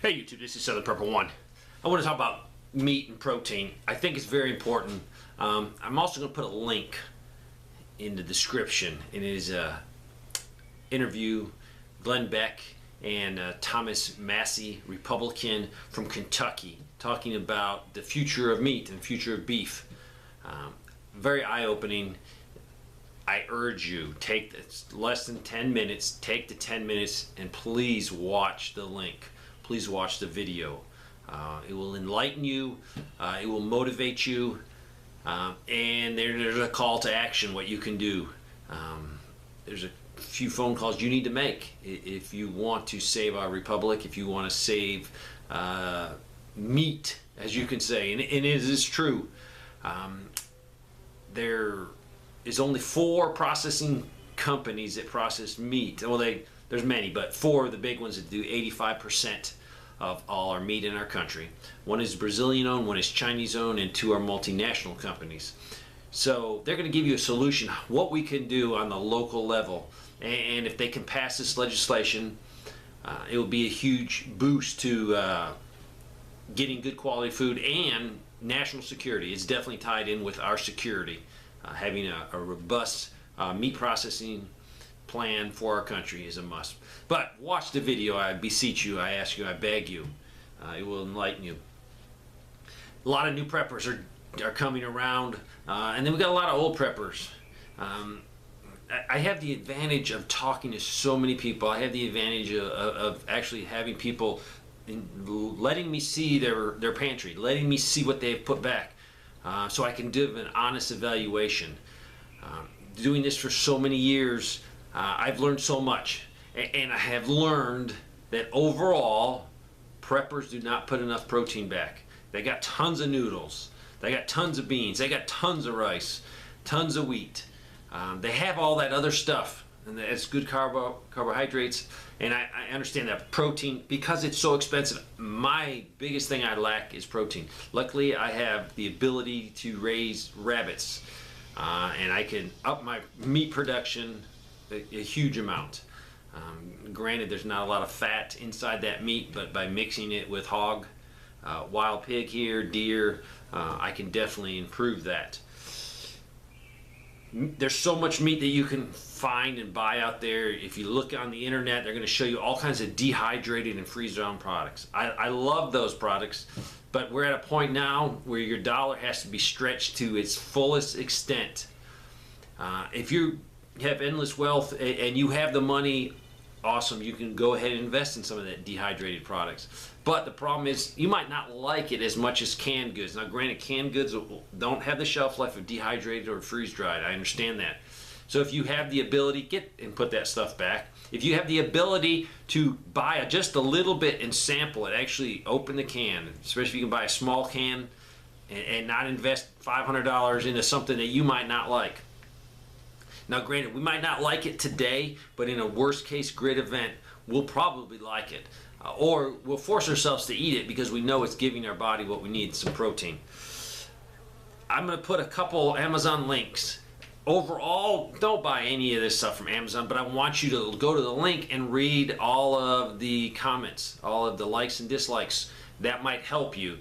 Hey YouTube, this is Southern Purple One. I want to talk about meat and protein. I think it's very important. I'm also going to put a link in the description, and it is a interview Glenn Beck and Thomas Massey, Republican from Kentucky, talking about the future of meat and the future of beef. Very eye-opening. I urge you, it's less than 10 minutes, take the 10 minutes and please watch the link. Please watch the video. It will enlighten you, it will motivate you, and there's a call to action, what you can do. There's a few phone calls you need to make if you want to save our republic, if you want to save meat, as you can say, and it is true. There is only 4 processing companies that process meat. Well, there's many, but 4 of the big ones that do 85% of all our meat in our country. One is Brazilian owned, one is Chinese owned, and 2 are multinational companies. So they're going to give you a solution, what we can do on the local level. And if they can pass this legislation, it will be a huge boost to getting good quality food and national security. It's definitely tied in with our security. Having a robust meat processing plan for our country is a must. But watch the video, I beseech you, I ask you, I beg you. It will enlighten you. A lot of new preppers are coming around, and then we've got a lot of old preppers. I have the advantage of talking to so many people. I have the advantage of actually having people letting me see their pantry, letting me see what they've put back. So I can do an honest evaluation. Doing this for so many years, I've learned so much. And I have learned that overall, preppers do not put enough protein back. They got tons of noodles. They got tons of beans. They got tons of rice, tons of wheat. They have all that other stuff, and it's good carbohydrates. And I understand that protein, because it's so expensive, my biggest thing I lack is protein. Luckily, I have the ability to raise rabbits, and I can up my meat production a huge amount. Granted, there's not a lot of fat inside that meat, but by mixing it with hog, wild pig here, deer, I can definitely improve that. There's so much meat that you can find and buy out there. If you look on the internet, they're going to show you all kinds of dehydrated and freeze-dried products. I love those products, but we're at a point now where your dollar has to be stretched to its fullest extent. If you have endless wealth and you have the money, awesome, you can go ahead and invest in some of that dehydrated products. But the problem is you might not like it as much as canned goods. Now granted, canned goods don't have the shelf life of dehydrated or freeze-dried. I understand that. So if you have the ability, get and put that stuff back. If you have the ability to buy just a little bit and sample it, actually open the can, especially if you can buy a small can and not invest $500 into something that you might not like. Now granted, we might not like it today, but in a worst case grid event, we'll probably like it. Or we'll force ourselves to eat it because we know it's giving our body what we need, some protein. I'm going to put a couple Amazon links. Overall, don't buy any of this stuff from Amazon, but I want you to go to the link and read all of the comments, all of the likes and dislikes. That might help you.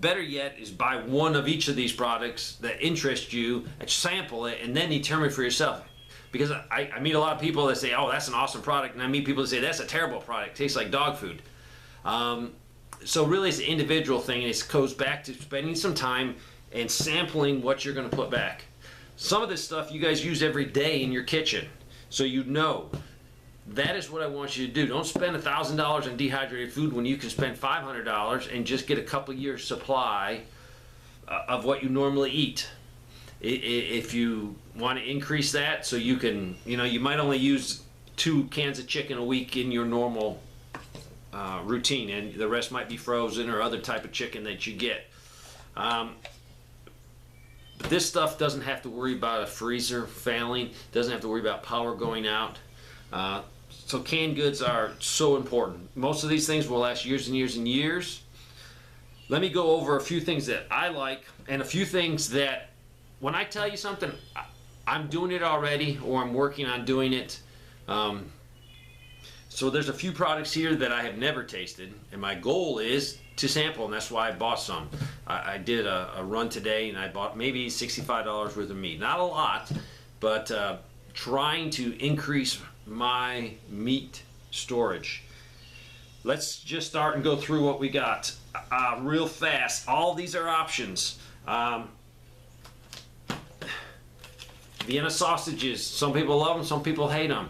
Better yet is buy one of each of these products that interest you, and sample it, and then determine for yourself. Because I meet a lot of people that say, oh, that's an awesome product, and I meet people that say, that's a terrible product, tastes like dog food. So really it's an individual thing, and it goes back to spending some time and sampling what you're going to put back. Some of this stuff you guys use every day in your kitchen, so you know. That is what I want you to do. Don't spend $1,000 on dehydrated food when you can spend $500 and just get a couple years supply of what you normally eat. If you want to increase that, so you can, you might only use 2 cans of chicken a week in your normal routine, and the rest might be frozen or other type of chicken that you get. But this stuff doesn't have to worry about a freezer failing, doesn't have to worry about power going out. So canned goods are so important. Most of these things will last years and years and years. Let me go over a few things that I like and a few things that when I tell you something, I'm doing it already or I'm working on doing it. So there's a few products here that I have never tasted, and my goal is to sample, and that's why I bought some. I did a run today, and I bought maybe $65 worth of meat. Not a lot, but trying to increase my meat storage. Let's just start and go through what we got real fast. All these are options. Vienna sausages. Some people love them, some people hate them.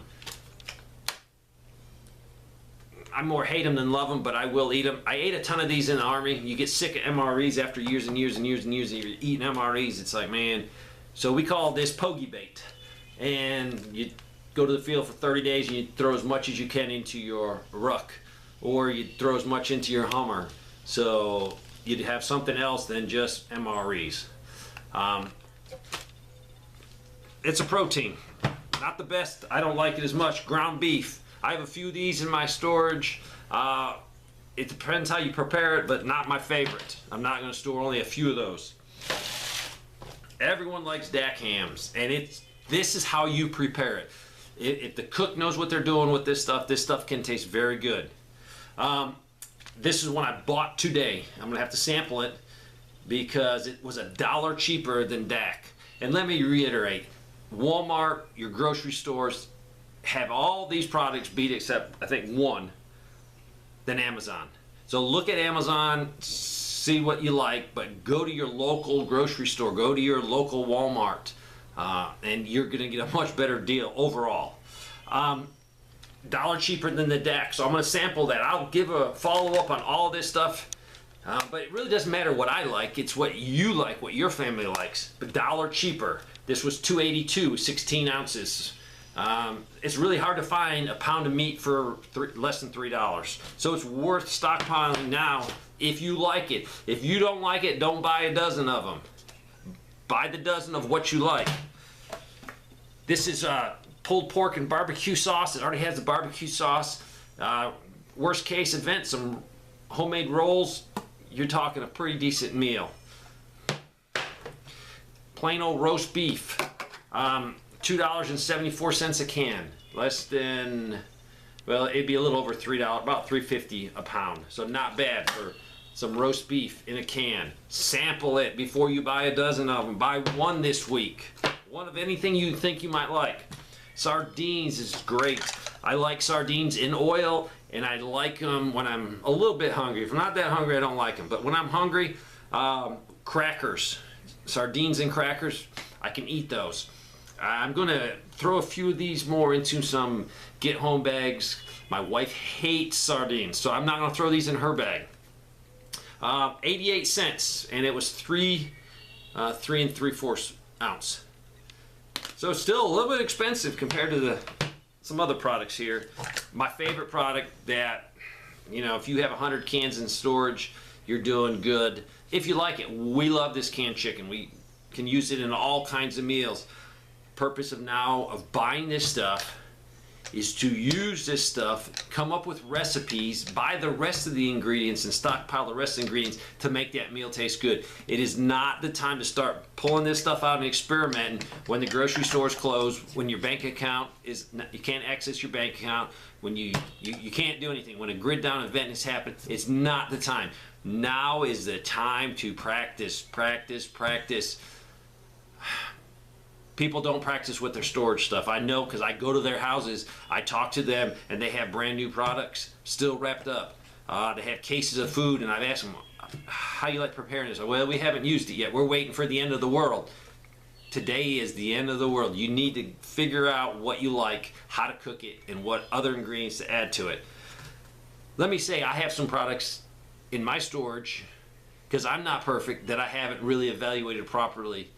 I more hate them than love them, but I will eat them. I ate a ton of these in the Army. You get sick of MREs after years and years and years and years and you're eating MREs. It's like, man. So we call this pogey bait. And you go to the field for 30 days and you throw as much as you can into your ruck. Or you throw as much into your Hummer. So you'd have something else than just MREs. It's a protein. Not the best. I don't like it as much. Ground beef. I have a few of these in my storage. It depends how you prepare it, but not my favorite. I'm not going to store only a few of those. Everyone likes DAC hams, and this is how you prepare it. If the cook knows what they're doing with this stuff can taste very good. This is one I bought today. I'm going to have to sample it because it was $1 cheaper than DAC. And let me reiterate, Walmart, your grocery stores, have all these products beat except I think one than Amazon. So look at Amazon, see what you like, but go to your local grocery store, go to your local Walmart, and you're going to get a much better deal overall. $1 cheaper than the DAC, so I'm going to sample that. I'll give a follow-up on all of this stuff, but it really doesn't matter what I like. It's what you like, what your family likes. But $1 cheaper. This was $2.82, 16 ounces. It's really hard to find a pound of meat for less than $3. So it's worth stockpiling now if you like it. If you don't like it, don't buy a dozen of them. Buy the dozen of what you like. This is pulled pork and barbecue sauce. It already has the barbecue sauce. Worst case event, some homemade rolls. You're talking a pretty decent meal. Plain old roast beef. $2.74 a can, less than, well, it'd be a little over $3, about $3.50 a pound. So not bad for some roast beef in a can. Sample it before you buy a dozen of them. Buy one this week. One of anything you think you might like. Sardines is great. I like sardines in oil, and I like them when I'm a little bit hungry. If I'm not that hungry, I don't like them. But when I'm hungry, crackers, sardines and crackers, I can eat those. I'm going to throw a few of these more into some get-home bags. My wife hates sardines, so I'm not going to throw these in her bag. 88 cents, and it was 3 3¾ ounce. So it's still a little bit expensive compared to some other products here. My favorite product that, you know, if you have 100 cans in storage, you're doing good. If you like it, we love this canned chicken. We can use it in all kinds of meals. Purpose of buying this stuff is to use this stuff, come up with recipes, buy the rest of the ingredients and stockpile the rest of the ingredients to make that meal taste good. It is not the time to start pulling this stuff out and experimenting when the grocery stores close, when your bank account is, you can't access your bank account, when you can't do anything, when a grid down event has happened. It's not the time. Now is the time to practice, practice, practice. People don't practice with their storage stuff. I know because I go to their houses, I talk to them, and they have brand new products still wrapped up. They have cases of food, and I've asked them, how you like preparing this? Well, we haven't used it yet. We're waiting for the end of the world. Today is the end of the world. You need to figure out what you like, how to cook it, and what other ingredients to add to it. Let me say I have some products in my storage, because I'm not perfect, that I haven't really evaluated properly.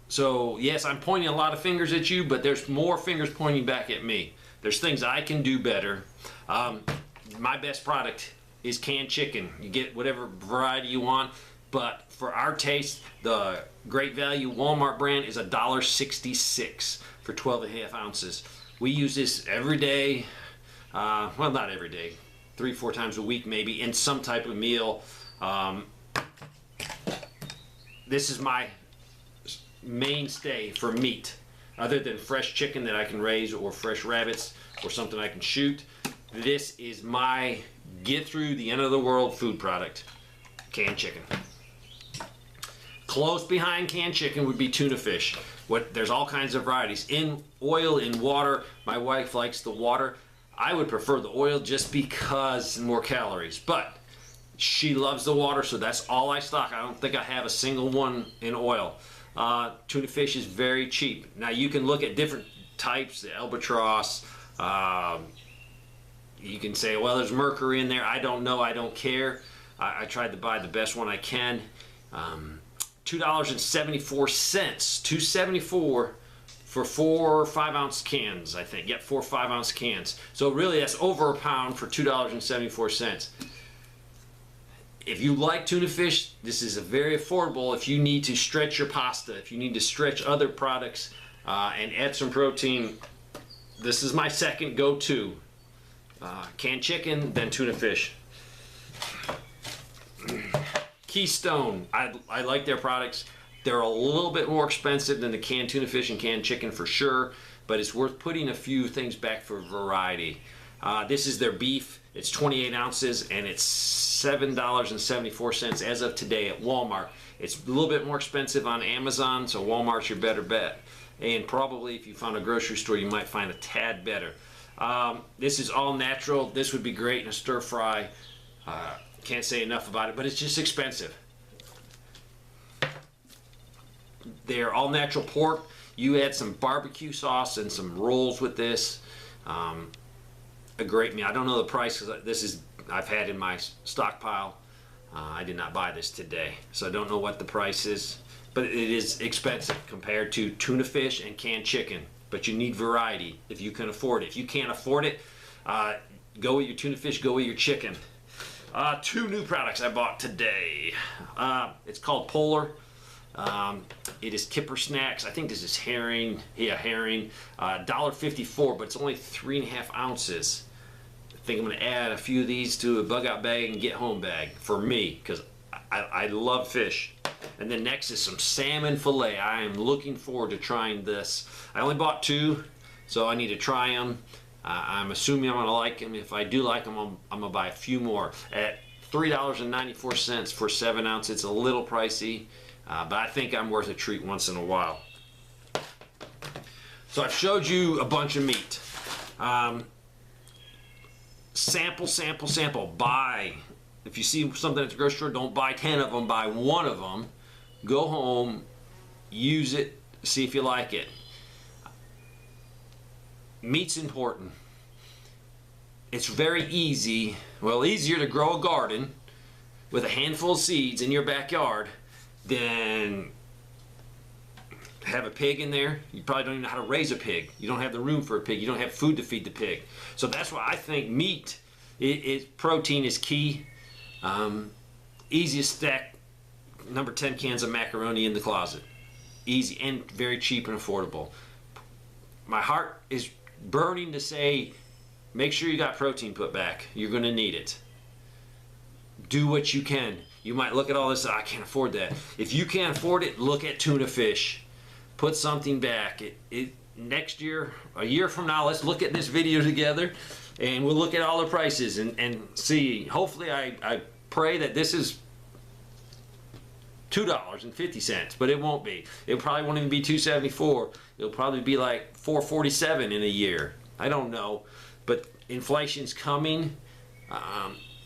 So yes, I'm pointing a lot of fingers at you, but there's more fingers pointing back at me. There's things I can do better. My best product is canned chicken. You get whatever variety you want, but for our taste, the Great Value Walmart brand is $1.66 for 12½ ounces. We use this every day, well, not every day, 3-4 times a week maybe, in some type of meal. This is my mainstay for meat. other than fresh chicken that I can raise or fresh rabbits or something I can shoot. This is my get through the end of the world food product, canned chicken. Close behind canned chicken would be tuna fish. There's all kinds of varieties. In oil, in water. My wife likes the water. I would prefer the oil just because more calories. But she loves the water, so that's all I stock. I don't think I have a single one in oil. Tuna fish is very cheap. Now you can look at different types, the albatross. You can say, well, there's mercury in there. I don't know. I don't care. I tried to buy the best one I can. $2.74, $2.74 for 4 5-ounce cans, I think. Yep, 4 5-ounce cans. So really, that's over a pound for $2.74. If you like tuna fish, this is a very affordable. If you need to stretch your pasta, if you need to stretch other products and add some protein, this is my second go-to. Canned chicken, then tuna fish. Keystone, I like their products. They're a little bit more expensive than the canned tuna fish and canned chicken for sure, but it's worth putting a few things back for variety. This is their beef. It's 28 ounces and it's $7.74 as of today at Walmart. It's a little bit more expensive on Amazon, so Walmart's your better bet. And probably if you found a grocery store, you might find a tad better. This is all natural. This would be great in a stir fry. Can't say enough about it, but it's just expensive. They're all natural pork. You add some barbecue sauce and some rolls with this. A great meal. I don't know the price because this is I've had in my stockpile. I did not buy this today, so I don't know what the price is, but it is expensive compared to tuna fish and canned chicken. But you need variety if you can afford it. If you can't afford it, go with your tuna fish, go with your chicken. 2 new products I bought today. It's called Polar. It is Kipper Snacks. I think this is herring. Yeah, herring. $1.54, but it's only 3.5 ounces. I think I'm going to add a few of these to a bug out bag and get home bag for me because I love fish. And then next is some salmon fillet. I am looking forward to trying this. I only bought 2, so I need to try them. I'm assuming I'm going to like them. If I do like them, I'm going to buy a few more. At $3.94 for 7 ounces, it's a little pricey, but I think I'm worth a treat once in a while. So I've showed you a bunch of meat. Sample, sample, sample. Buy. If you see something at the grocery store, don't buy 10 of them, buy 1 of them. Go home, use it, see if you like it. Meat's important. It's very easy, well, easier to grow a garden with a handful of seeds in your backyard than have a pig in there. You probably don't even know how to raise a pig. You don't have the room for a pig. You don't have food to feed the pig. So that's why I think meat, protein is key. Easiest stack, number 10 cans of macaroni in the closet. Easy and very cheap and affordable. My heart is burning to say, make sure you got protein put back. You're going to need it. Do what you can. You might look at all this, I can't afford that. If you can't afford it, look at tuna fish. Put something back. Next year, a year from now, let's look at this video together and we'll look at all the prices and see. Hopefully, I pray that this is $2.50, but it won't be. It probably won't even be $2.74. It'll probably be like $4.47 in a year. I don't know, but inflation's coming.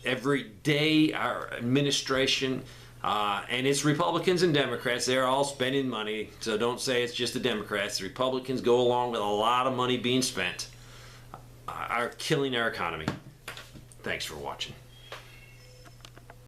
Every day, our administration, and it's Republicans and Democrats, they're all spending money, so don't say it's just the Democrats. The Republicans go along with a lot of money being spent, are killing our economy. Thanks for watching.